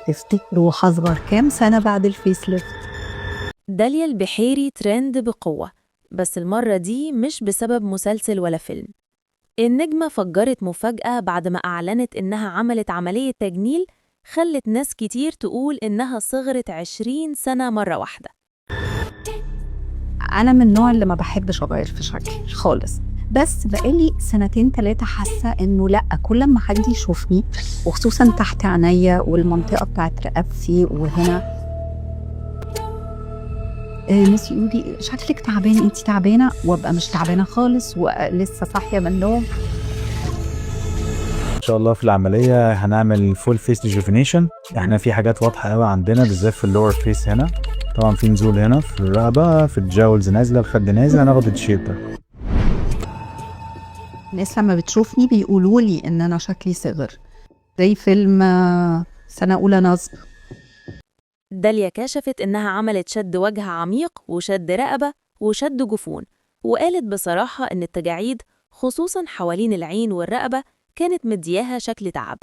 تفتكروا هصغر كام سنة بعد الفيس ليفت؟ داليا البحيري ترند بقوة، بس المرة دي مش بسبب مسلسل ولا فيلم. النجمة فجرت مفاجأة بعد ما أعلنت إنها عملت عملية تجميل خلت ناس كتير تقول إنها صغرت 20 سنة مرة واحدة. أنا من النوع اللي ما بحبش أغير في شكلي خالص، بس بقالي 2-3 حاسة إنه لأ، كل ما حد يشوفني وخصوصا تحت عينيا والمنطقة بتاعت رقبتي وهنا ناس يقولوا لي شكلك تعبان، انت تعبانة، وابقى مش تعبانة خالص ولسه صاحية من النوم. ان شاء الله في العمليه هنعمل فول فيس ريجوفينيشن. احنا في حاجات واضحه قوي عندنا بالذات في اللور فيس هنا، طبعا في نزول هنا في الرقبه، في الجاولز نازله، الخد نازل، هناخد الشيب ده. الناس لما بتشوفني بيقولوا لي ان انا شكلي صغر، زي فيلم سنة أولى نصب. داليا كشفت إنها عملت شد وجه عميق وشد رقبة وشد جفون، وقالت بصراحة إن التجاعيد خصوصاً حوالين العين والرقبة كانت مدياها شكل تعب،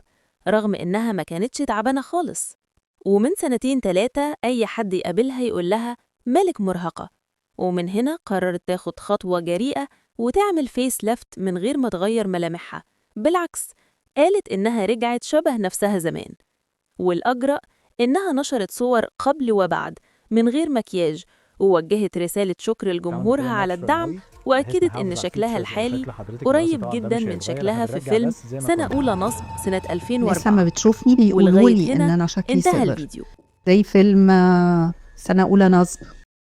رغم إنها ما كانتش تعبانة خالص. ومن 2-3 أي حد يقابلها يقول لها مالك مرهقة، ومن هنا قررت تاخد خطوة جريئة وتعمل فيس ليفت من غير ما تغير ملامحها. بالعكس، قالت إنها رجعت شبه نفسها زمان. والأجرأ إنها نشرت صور قبل وبعد من غير مكياج، ووجهت رسالة شكر لجمهورها على الدعم، وأكدت إن شكلها الحالي قريب جداً من شكلها في فيلم سنة أولى نصب سنة الناس لما 2004. بتشوفني بيقولوا ولغاية لي ان هنا انا شكلي انتهى صغر، الفيديو. زي فيلم سنة أولى نصب.